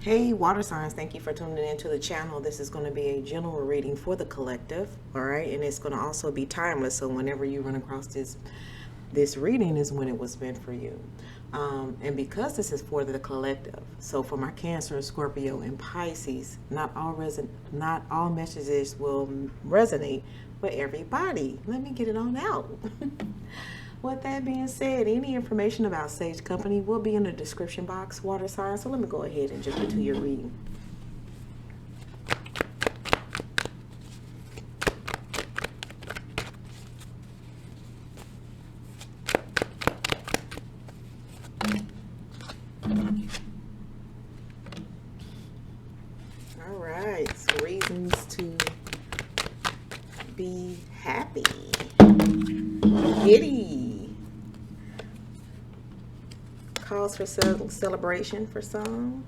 Hey, water signs, thank you for tuning into the channel. This is going to be a general reading for the collective, all right? And it's going to also be timeless, so whenever you run across this reading is when it was meant for you. And because this is for the collective, so for my Cancer, Scorpio, and Pisces, not all messages will resonate with everybody. Let me get it on out. With that being said, any information about Sage Company will be in the description box, water sign. So let me go ahead and jump into your reading. All right, so reasons to be happy. Giddy. Cause for celebration for some,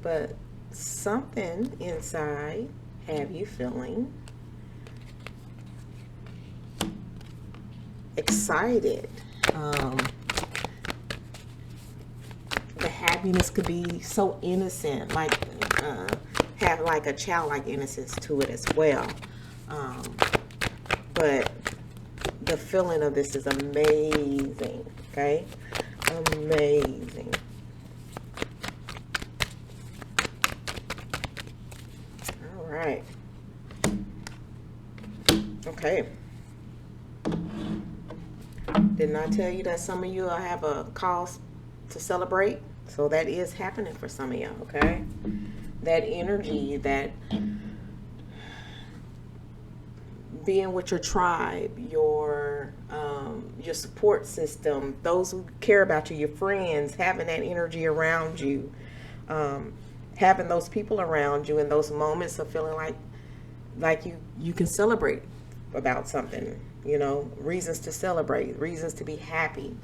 but something inside have you feeling excited. The happiness could be so innocent, like have like a childlike innocence to it as well. But the feeling of this is amazing, okay? Amazing. All right. Okay. Didn't I tell you that some of you have a cause to celebrate? So that is happening for some of y'all, okay? That energy, that being with your tribe, your support system, those who care about you, your friends, having that energy around you, having those people around you in those moments of feeling like you can celebrate about something, you know, reasons to celebrate, reasons to be happy.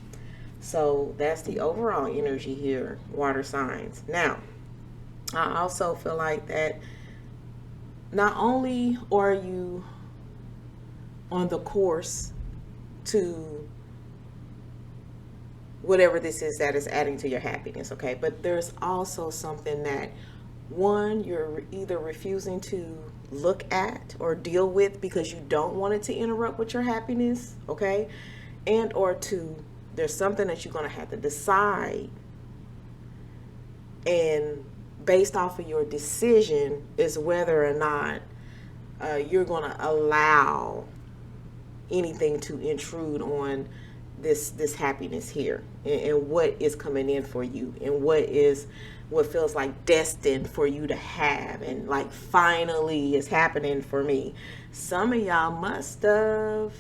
So that's the overall energy here, water signs. Now, I also feel like that not only are you on the course to whatever this is that is adding to your happiness, okay? But there's also something that, one, you're either refusing to look at or deal with because you don't want it to interrupt with your happiness, okay? And or two, there's something that you're going to have to decide, and based off of your decision is whether or not you're going to allow anything to intrude on this happiness here, and what is coming in for you, and what feels like destined for you to have, and like finally is happening for me. Some of y'all must have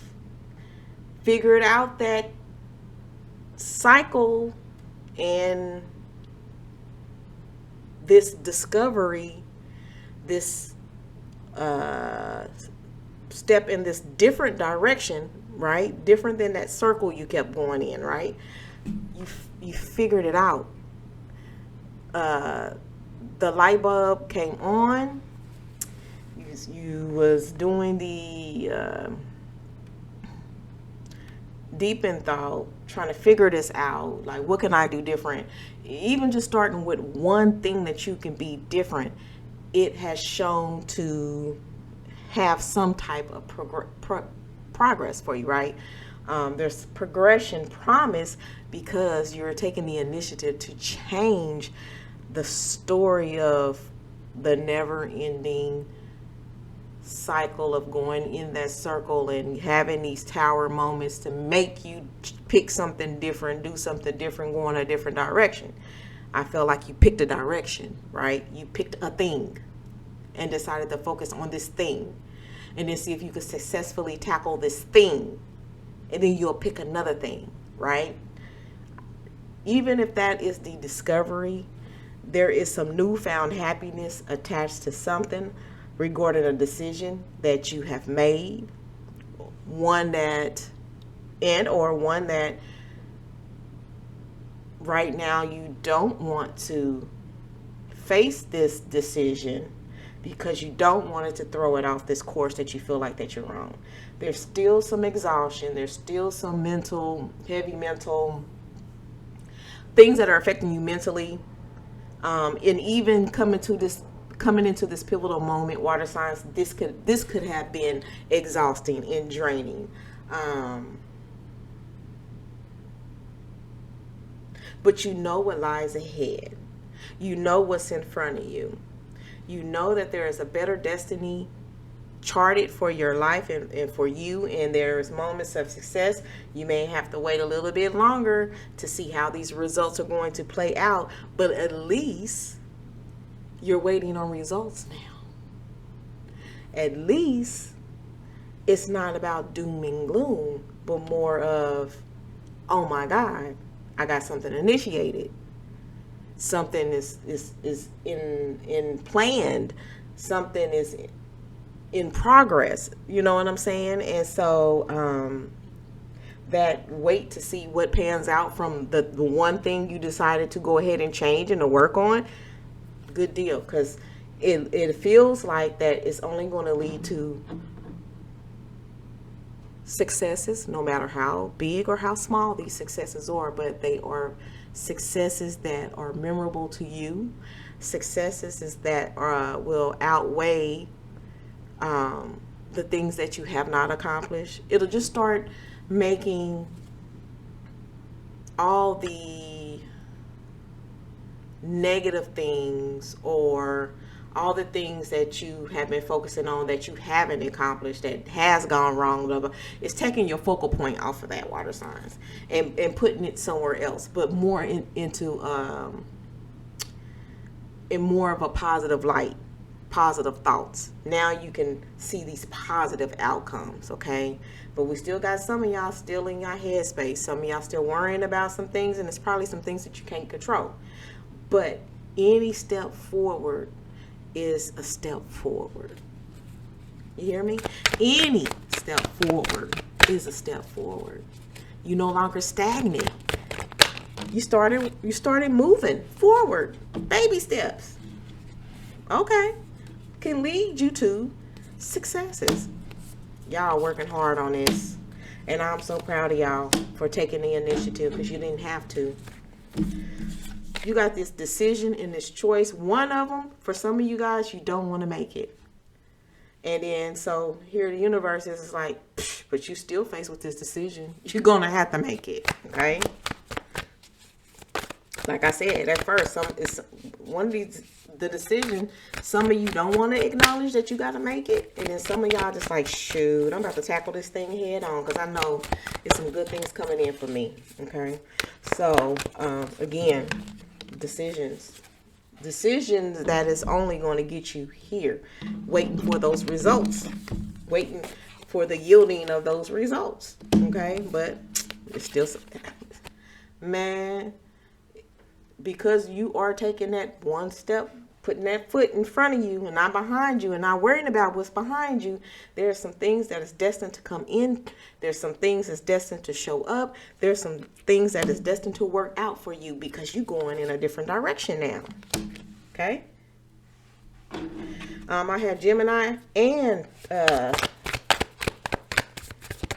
figured out that cycle and this discovery, this step in this different direction, right? Different than that circle you kept going in, right? You figured it out. The light bulb came on. You was doing the deep in thought, trying to figure this out. Like, what can I do different? Even just starting with one thing that you can be different, it has shown to have some type of progress for you, right? There's progression promise because you're taking the initiative to change the story of the never-ending cycle of going in that circle and having these tower moments to make you pick something different, do something different, go in a different direction. I feel like you picked a direction, right? You picked a thing and decided to focus on this thing, and then see if you could successfully tackle this thing, and then you'll pick another thing, right? Even if that is the discovery, there is some newfound happiness attached to something regarding a decision that you have made, one that right now you don't want to face this decision because you don't want it to throw it off this course that you feel like that you're on. There's still some exhaustion. There's still some heavy mental things that are affecting you mentally. And even coming into this pivotal moment, water signs, this could have been exhausting and draining. But you know what lies ahead. You know what's in front of you. You know that there is a better destiny charted for your life and for you, and there's moments of success. You may have to wait a little bit longer to see how these results are going to play out, but at least you're waiting on results now. At least it's not about doom and gloom, but more of, oh my God, I got something initiated. Something is in planned. Something is in progress. You know what I'm saying? And so that wait to see what pans out from the one thing you decided to go ahead and change and to work on, good deal, because it feels like that it's only going to lead to successes, no matter how big or how small these successes are, but they are successes that are memorable to you, successes that will outweigh the things that you have not accomplished. It'll just start making all the negative things or all the things that you have been focusing on that you haven't accomplished, that has gone wrong, blah, blah. It's taking your focal point off of that, water signs, and putting it somewhere else, but more into in more of a positive light, positive thoughts. Now you can see these positive outcomes, okay? But we still got some of y'all still in your headspace. Some of y'all still worrying about some things, and it's probably some things that you can't control. But any step forward is a step forward. You hear me? Any step forward is a step forward. You no longer stagnant. You started moving forward. Baby steps. Okay. Can lead you to successes. Y'all working hard on this. And I'm so proud of y'all for taking the initiative, because you didn't have to. You got this decision and this choice. One of them, for some of you guys, you don't want to make it. And then, so here the universe is like, but you still faced with this decision. You're going to have to make it, okay? Like I said, at first, it's one of these, the decision, some of you don't want to acknowledge that you got to make it. And then some of y'all just like, shoot, I'm about to tackle this thing head on, because I know there's some good things coming in for me, okay? So, again, decisions that is only going to get you here, waiting for those results, waiting for the yielding of those results, okay? But it's still, man, because you are taking that one step, putting that foot in front of you and not behind you, and not worrying about what's behind you, there's some things that is destined to come in. There's some things that's destined to show up. There's some things that is destined to work out for you, because you're going in a different direction now. Okay? I have Gemini and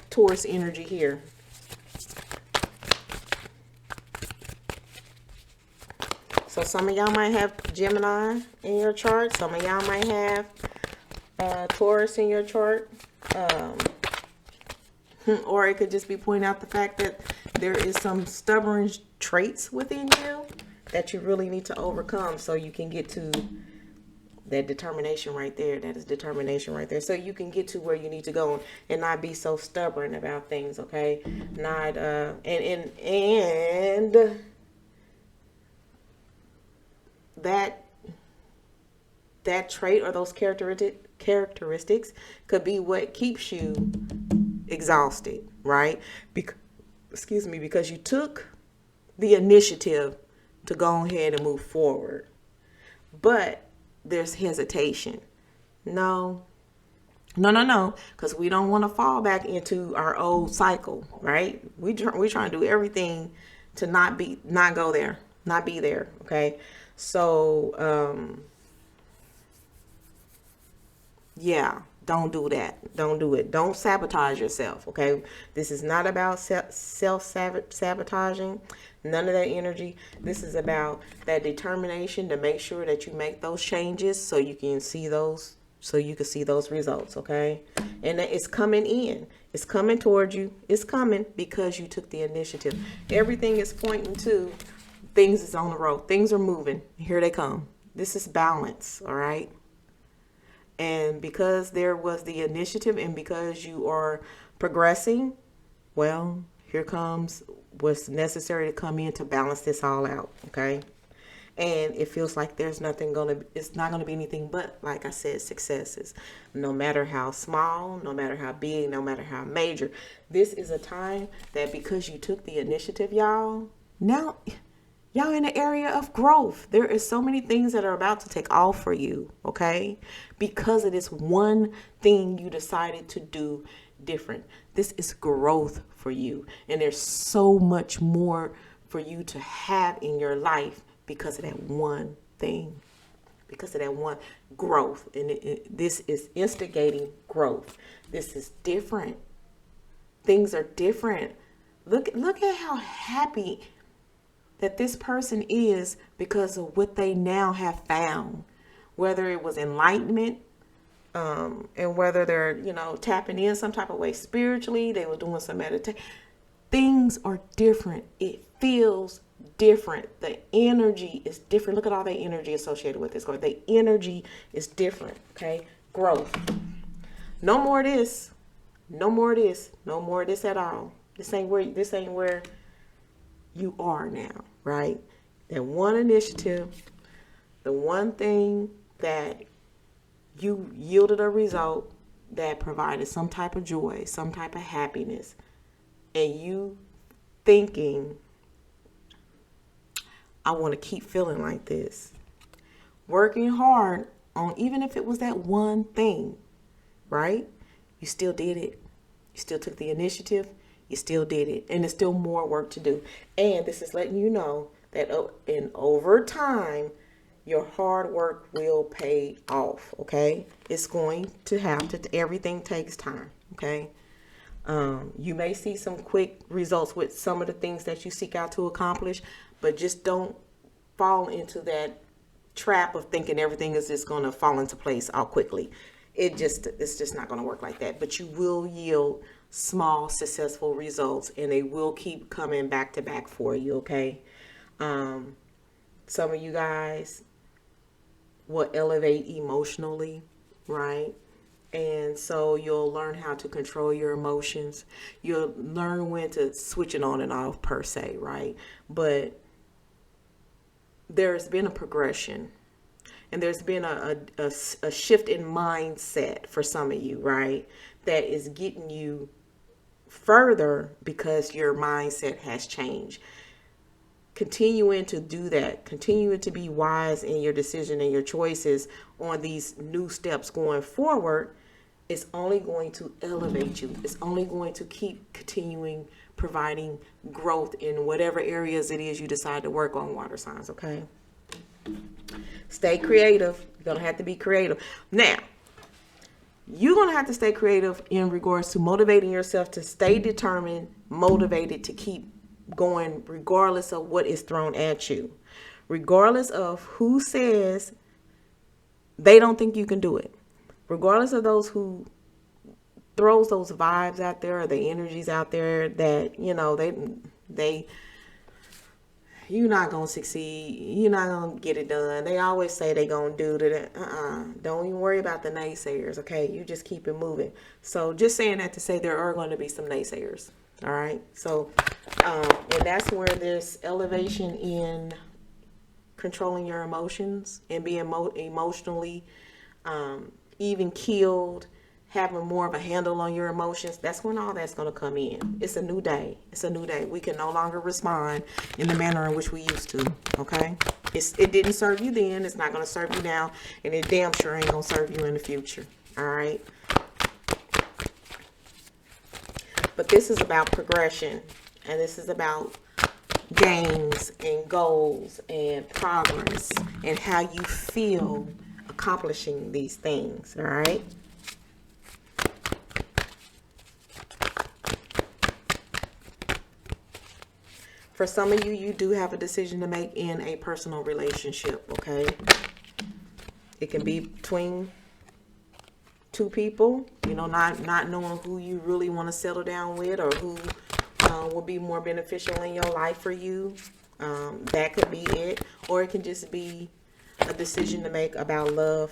Taurus energy here. So some of y'all might have Gemini in your chart. Some of y'all might have Taurus in your chart. Or it could just be pointing out the fact that there is some stubborn traits within you that you really need to overcome, so you can get to that determination right there. That is determination right there. So you can get to where you need to go and not be so stubborn about things, okay? Not and that trait or those characteristics could be what keeps you exhausted, right? Because you took the initiative to go ahead and move forward, but there's hesitation. No, because we don't want to fall back into our old cycle, right? We trying to do everything to not be there, okay? So, yeah, Don't do that. Don't do it. Don't sabotage yourself, okay? This is not about self-sabotaging. None of that energy. This is about that determination to make sure that you make those changes so you can see those results, okay? And it's coming in. It's coming towards you. It's coming because you took the initiative. Everything is pointing to things is on the road. Things are moving. Here they come. This is balance, all right? And because there was the initiative and because you are progressing, well, here comes what's necessary to come in to balance this all out, okay? And it feels like it's not going to be anything but, like I said, successes. No matter how small, no matter how big, no matter how major. This is a time that because you took the initiative, y'all, now y'all in the area of growth. There is so many things that are about to take off for you, okay? Because of this one thing you decided to do different. This is growth for you. And there's so much more for you to have in your life because of that one thing. Because of that one growth. And this is instigating growth. This is different. Things are different. Look at how happy that this is because of what they now have found, whether it was enlightenment, and whether they're, tapping in some type of way spiritually, they were doing some meditation. Things are different. It feels different. The energy is different. Look at all the energy associated with this. The energy is different. Okay. Growth. No more of this. No more of this. No more of this at all. This ain't where you are now, right? That one initiative, the one thing that you yielded a result that provided some type of joy, some type of happiness, and you thinking, I want to keep feeling like this. Working hard on, even if it was that one thing, right? You still did it. You still took the initiative. You still did it. And there's still more work to do. And this is letting you know that over time, your hard work will pay off. Okay. It's going to have to, everything takes time. Okay. You may see some quick results with some of the things that you seek out to accomplish, but just don't fall into that trap of thinking everything is just going to fall into place all quickly. It's just not going to work like that. But you will yield small successful results, and they will keep coming back to back for you. Okay. Some of you guys will elevate emotionally, right? And so you'll learn how to control your emotions. You'll learn when to switch it on and off per se, right? But there's been a progression, and there's been a shift in mindset for some of you, right? That is getting you further because your mindset has changed. Continuing to do that, continuing to be wise in your decision and your choices on these new steps going forward is only going to elevate you. It's only going to keep continuing providing growth in whatever areas it is you decide to work on, water signs, okay? Stay creative. You're going to have to be creative. Now, you're going to have to stay creative in regards to motivating yourself to stay determined, motivated to keep going regardless of what is thrown at you. Regardless of who says they don't think you can do it. Regardless of those who throws those vibes out there or the energies out there that, they you're not going to succeed. You're not going to get it done. They always say they're going to do that. Don't even worry about the naysayers, okay? You just keep it moving. So just saying that to say there are going to be some naysayers, all right? So, and that's where there's elevation in controlling your emotions and being emotionally even keeled, having more of a handle on your emotions. That's when all that's going to come in. It's a new day. It's a new day. We can no longer respond in the manner in which we used to. Okay. It didn't serve you then. It's not going to serve you now. And it damn sure ain't going to serve you in the future. All right. But this is about progression. And this is about gains and goals and progress and how you feel accomplishing these things. All right. For some of you, you do have a decision to make in a personal relationship, okay? It can be between two people, you know, not knowing who you really want to settle down with, or who will be more beneficial in your life for you. That could be it. Or it can just be a decision to make about love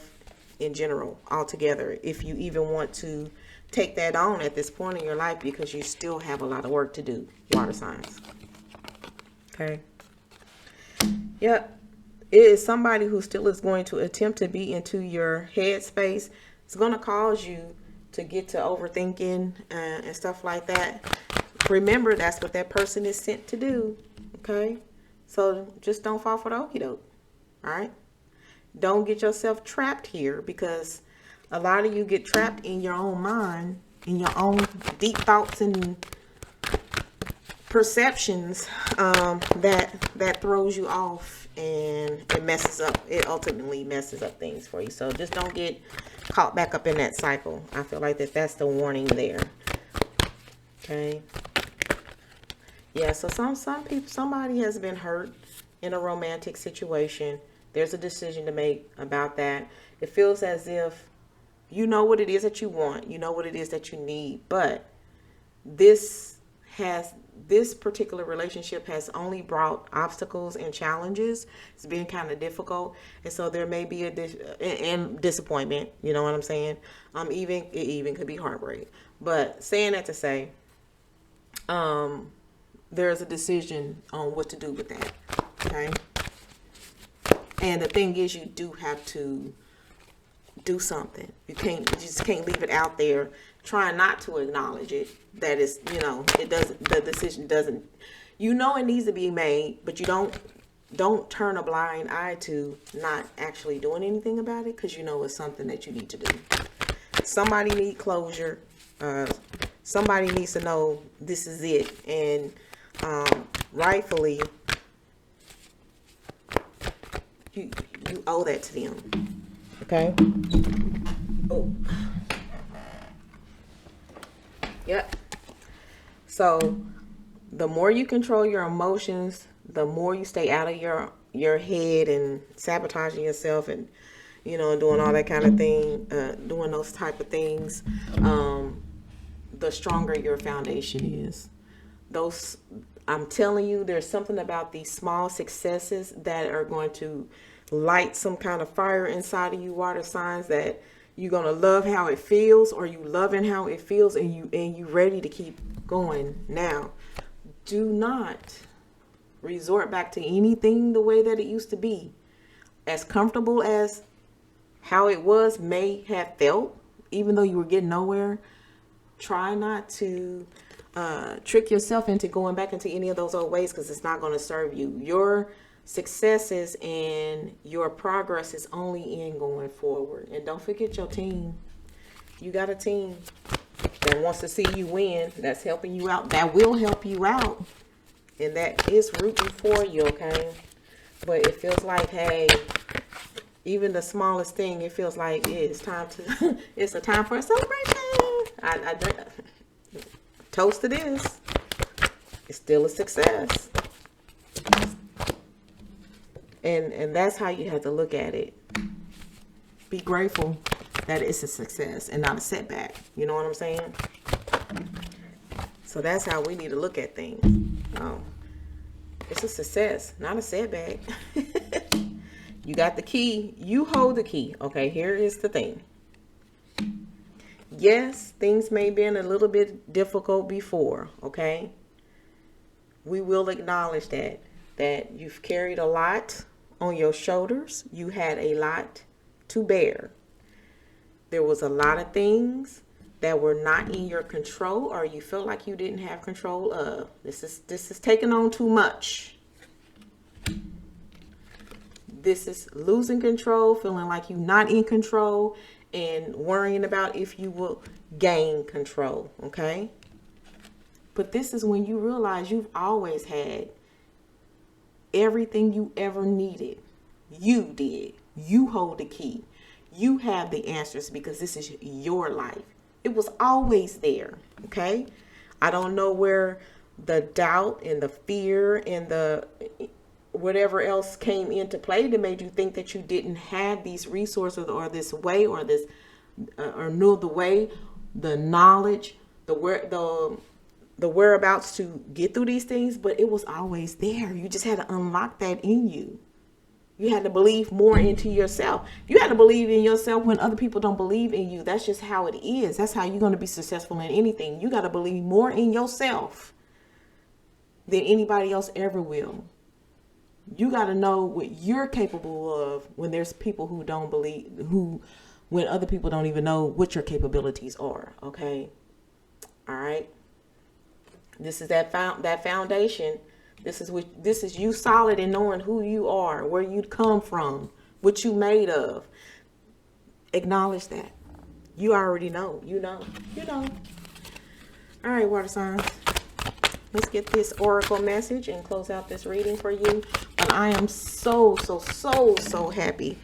in general, altogether. If you even want to take that on at this point in your life, because you still have a lot of work to do, water signs. Okay. Yep. It is somebody who still is going to attempt to be into your headspace. It's going to cause you to get to overthinking and stuff like that. Remember, that's what that person is sent to do. Okay. So just don't fall for the okie doke. All right. Don't get yourself trapped here, because a lot of you get trapped in your own mind, in your own deep thoughts and perceptions that throws you off, and it ultimately messes up things for you. So just don't get caught back up in that cycle. I feel like that's the warning there. Okay. Yeah, so somebody has been hurt in a romantic situation. There's a decision to make about that. It feels as if you know what it is that you want, you know what it is that you need, but this particular relationship has only brought obstacles and challenges. It's been kind of difficult, and so there may be and disappointment. You know what I'm saying? It even could be heartbreak. But saying that to say, there's a decision on what to do with that. Okay. And the thing is, you do have to do something. You just can't leave it out there trying not to acknowledge it. That is, the decision doesn't, it needs to be made, but you don't turn a blind eye to not actually doing anything about it, because it's something that you need to do. Somebody needs closure. Somebody needs to know this is it. And rightfully, you owe that to them. Okay? Oh. Yep. So the more you control your emotions, the more you stay out of your head and sabotaging yourself and, doing all that kind of thing, doing those type of things, the stronger your foundation is. I'm telling you, there's something about these small successes that are going to light some kind of fire inside of you, water signs, that you're going to love how it feels, or you loving how it feels, and you ready to keep going. Now, do not resort back to anything the way that it used to be. As comfortable as how it was may have felt, even though you were getting nowhere, try not to trick yourself into going back into any of those old ways, because it's not going to serve you. Your successes and your progress is only in going forward. And don't forget your team. You got a team that wants to see you win, that's helping you out, that will help you out, and that is rooting for you. Okay. But it feels like, hey, even the smallest thing, it feels like it's time to it's a time for a celebration. I drink toast to this. It's still a success. And that's how you have to look at it. Be grateful that it's a success and not a setback. You know what I'm saying? So that's how we need to look at things. It's a success, not a setback. You got the key. You hold the key. Okay, here is the thing. Yes, things may have been a little bit difficult before. Okay. We will acknowledge that you've carried a lot on your shoulders. You had a lot to bear. There was a lot of things that were not in your control, or you felt like you didn't have control of. This is taking on too much. This is losing control, feeling like you're not in control, and worrying about if you will gain control. Okay. But this is when you realize you've always had everything you ever needed. You did. You hold the key. You have the answers, because this is your life. It was always there. Okay. I don't know where the doubt and the fear and the whatever else came into play that made you think that you didn't have these resources or this way or this or knew the way, the knowledge, the whereabouts to get through these things, but it was always there. You just had to unlock that in you. You had to believe more into yourself. You had to believe in yourself when other people don't believe in you. That's just how it is. That's how you're going to be successful in anything. You got to believe more in yourself than anybody else ever will. You got to know what you're capable of when there's people who don't believe, when other people don't even know what your capabilities are. Okay. All right. This is that foundation. This is you solid in knowing who you are, where you come from, what you made of. Acknowledge that. You already know. You know. All right, water signs. Let's get this oracle message and close out this reading for you. But I am so happy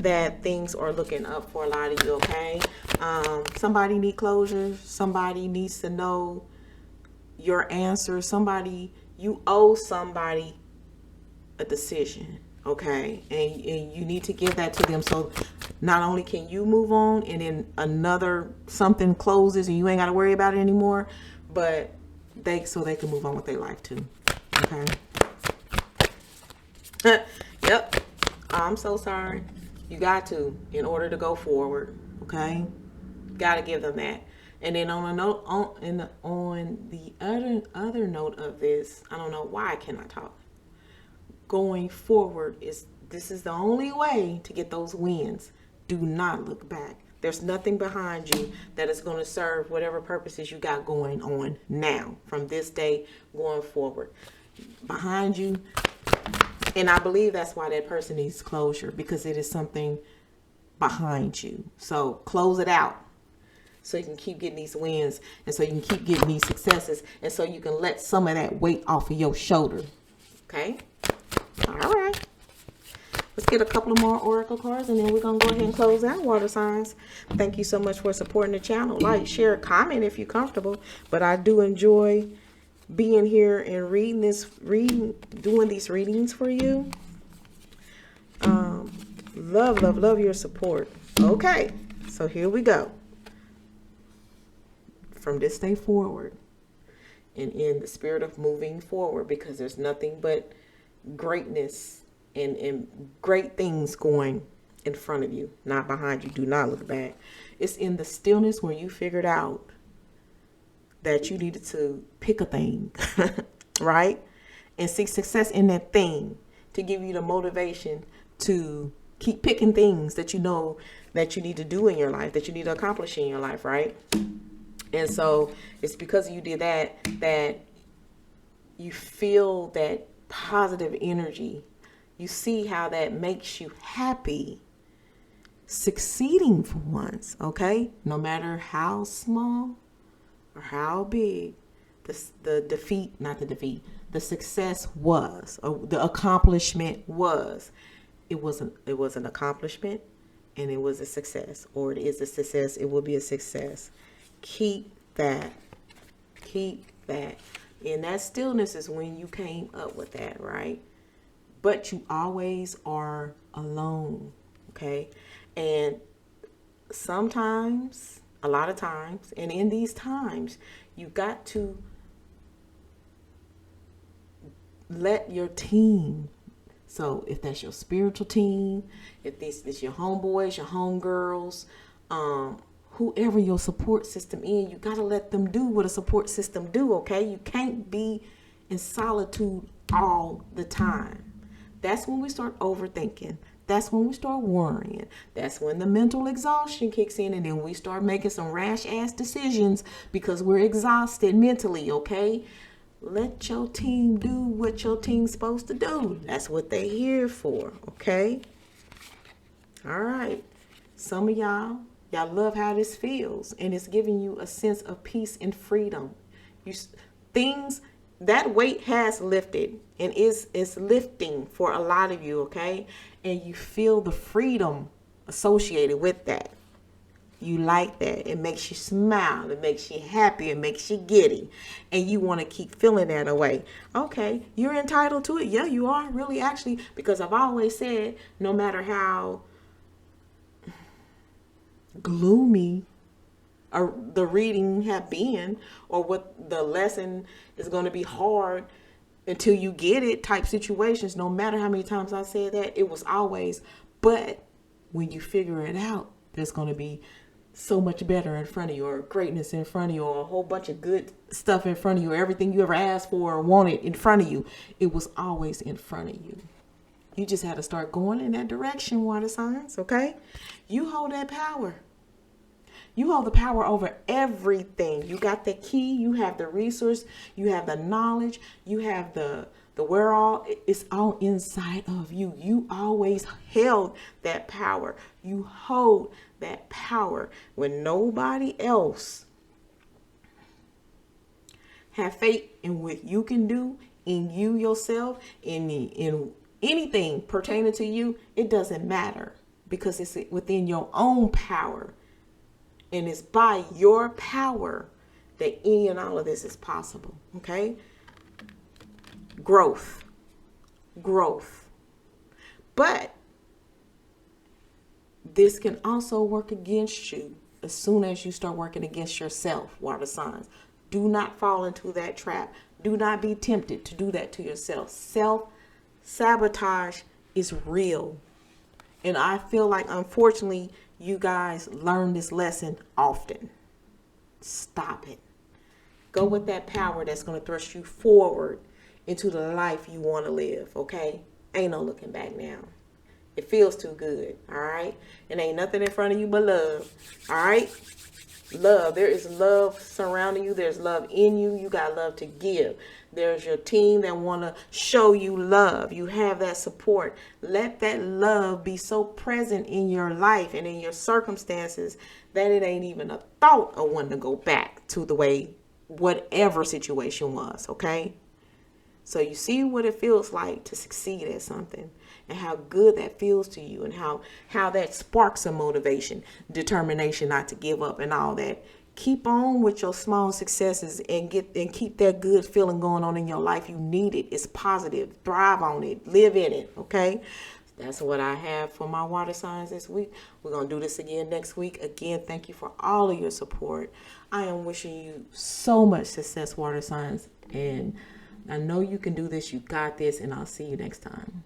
that things are looking up for a lot of you, okay? Somebody need closure. Somebody needs to know your answer. You owe somebody a decision, okay? And you need to give that to them. So not only can you move on and then something closes and you ain't got to worry about it anymore, but they can move on with their life too, okay? Yep. I'm so sorry. You got to, in order to go forward, okay? Got to give them that. And then on the other note of this, I don't know why I cannot talk. Going forward this is the only way to get those wins. Do not look back. There's nothing behind you that is going to serve whatever purposes you got going on now from this day going forward. Behind you, and I believe that's why that person needs closure, because it is something behind you. So close it out. So you can keep getting these wins, and so you can keep getting these successes, and so you can let some of that weight off of your shoulder. Okay? All right. Let's get a couple of more oracle cards, and then we're going to go ahead and close out, water signs. Thank you so much for supporting the channel. Like, share, comment if you're comfortable. But I do enjoy being here and doing these readings for you. Love your support. Okay, so here we go. From this day forward, and in the spirit of moving forward, because there's nothing but greatness and great things going in front of you, not behind you. Do not look back. It's in the stillness where you figured out that you needed to pick a thing, right? And seek success in that thing to give you the motivation to keep picking things that you know that you need to do in your life, that you need to accomplish in your life, right? And so it's because you did that you feel that positive energy. You see how that makes you happy succeeding for once, okay? No matter how small or how big the success was, or the accomplishment was. It was an accomplishment, and it was a success, or it is a success. It will be a success. Keep that. And that stillness is when you came up with that, right? But you always are alone, okay? And sometimes, a lot of times, and in these times, you got to let your team, so if that's your spiritual team, if this is your homeboys, your homegirls, whoever your support system is, you got to let them do what a support system do, okay? You can't be in solitude all the time. That's when we start overthinking. That's when we start worrying. That's when the mental exhaustion kicks in, and then we start making some rash-ass decisions because we're exhausted mentally, okay? Let your team do what your team's supposed to do. That's what they're here for, okay? All right. Some of y'all love how this feels, and it's giving you a sense of peace and freedom. That weight has lifted, and is lifting for a lot of you, okay? And you feel the freedom associated with that. You like that. It makes you smile. It makes you happy. It makes you giddy. And you want to keep feeling that way. Okay, you're entitled to it. Yeah, you are really actually, because I've always said, no matter how gloomy or the reading have been, or what the lesson is going to be hard until you get it type situations, no matter how many times I said that, it was always, but when you figure it out, there's going to be so much better in front of you, or greatness in front of you, or a whole bunch of good stuff in front of you, or everything you ever asked for or wanted in front of you. It was always in front of you. You just had to start going in that direction, water signs, okay? You hold that power. You hold the power over everything. You got the key. You have the resource. You have the knowledge. You have the where all. It's all inside of you. You always held that power. You hold that power when nobody else have faith in what you can do, in you yourself, in anything pertaining to you. It doesn't matter, because it's within your own power. And it's by your power that any and all of this is possible. Okay? Growth. But this can also work against you as soon as you start working against yourself, water signs. Do not fall into that trap. Do not be tempted to do that to yourself. Self-sabotage is real. And I feel like, unfortunately, you guys learn this lesson often. Stop it. Go with that power that's going to thrust you forward into the life you want to live, okay? Ain't no looking back now. It feels too good, all right? And ain't nothing in front of you but love, all right? Love. There is love surrounding you. There's love in you. You got love to give. There's your team that want to show you love. You have that support. Let that love be so present in your life and in your circumstances that it ain't even a thought of wanting to go back to the way whatever situation was, okay? So you see what it feels like to succeed at something, and how good that feels to you, and how that sparks a motivation, determination not to give up and all that. Keep on with your small successes and keep that good feeling going on in your life. You need it. It's positive. Thrive on it. Live in it. Okay? That's what I have for my water signs this week. We're going to do this again next week. Again, thank you for all of your support. I am wishing you so much success, water signs. And I know you can do this. You got this. And I'll see you next time.